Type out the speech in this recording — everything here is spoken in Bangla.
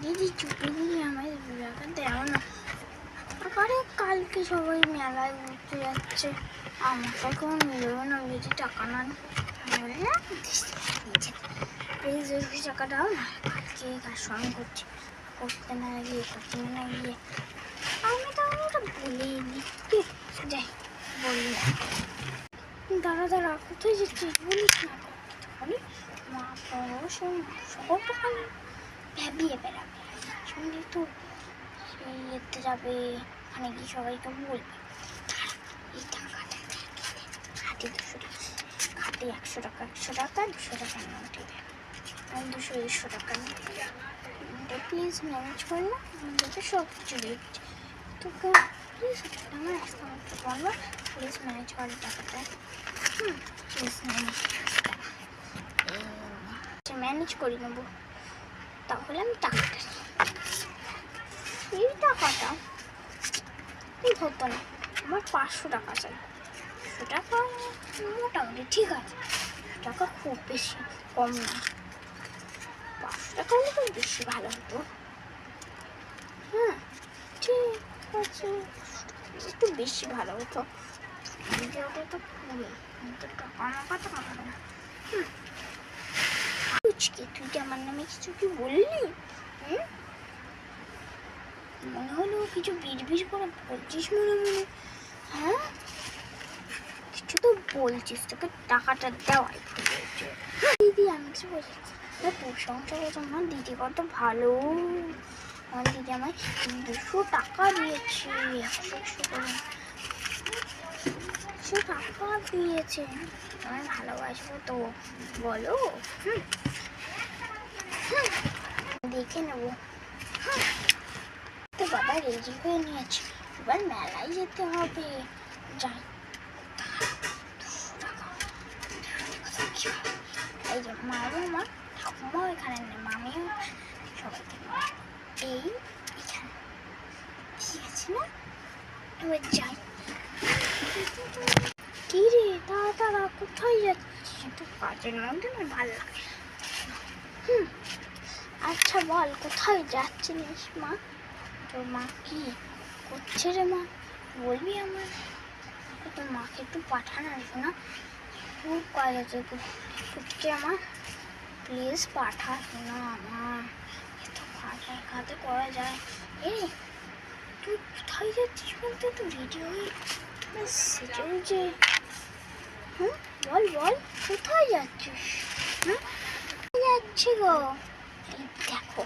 দিদি চুপি দিদি আমায় টাকা দেও না। আরে কালকে সবাই মেলায় ঘুরতে যাচ্ছে, আমাকে কেউ নিলেও না যদি টাকা না প্লিজ ওই টাকা দাও না। কালকে কার সঙ্গে করছি, করতে না গিয়ে করতে না গিয়ে আমি তো ওটা বলেই দিই, যাই বলি না। দাঁড়া দাঁড়া কোথায় যাচ্ছিস বলিস না, বলি মা বড় সব টাকা ভ্যাবিয়ে বেড়াবে, শুনলি তো সেই ইয়েতে যাবে, ওখানে গিয়ে সবাইকে বলবে এই টাকাটা হাতে 200 টাকা, হাতে 100 টাকা 100 টাকা 200 টাকা নোটে আমি 200 টাকা নিতে প্লিজ ম্যানেজ কর না, আমাদেরকে সব কিছু দিচ্ছে তোকে প্লিজ আমার অ্যাকাউন্টটা বলবো, প্লিজ ম্যানেজ কর টাকাটা। প্লিজ ম্যানেজ করে নেবো, তাহলে আমি টাকাটা এই টাকাটা এই হতো না, আমার 500 টাকা চাই। 500 টাকা মোটামুটি ঠিক আছে, 500 টাকা খুব বেশি কম না, 500 টাকা হলে খুব বেশি ভালো হতো। ঠিক আছে, একটু বেশি ভালো হতো, ওটা তো পুরো টাকা আমার কথা হবে না। তুই কি আমার নামে কিছু কি বললি? মনে হলো কিছু বিড়বিড় করে বলছিস মনে মনে। হ্যাঁ কিছু তো বলছিস, তোকে টাকাটা দেওয়াই দিদি। আমি কিছু বলছি প্রশংসা করছি, আমার দিদি কত ভালো, আমার দিদি আমায় 200 টাকা দিয়েছে, 100 করে 100 টাকা দিয়েছে, আমি ভালোবাসবো তো বলো। দেখে নেবো। তো বাবা রেডি হয়ে নিয়েছে, এবার মেলায় যেতে হবে, যাই। এই যে মারও আমার ঠাকুমাও এখানে নেই, মামিও সবাইকে এই এখানে ঠিক আছে না, এবার যাই। কি রে তারা কোথায় যাচ্ছিস? তো কাজের মধ্যে না ভালো লাগে। আচ্ছা বল কোথায় যাচ্ছিস মা? তোর মা কি করছে রে মা, বলবি আমার? তোর মাকে একটু পাঠানো আসবো না, খুব কাজ আছে কুটকে আমার, প্লিজ পাঠাস না আমার, এত কাজে করা যায়। এই তুই কোথায় যাচ্ছিস বলতে, তো রেডি হয়ে সেজে যে বল বল কোথায় যাচ্ছিস? যাচ্ছি গো, দেখো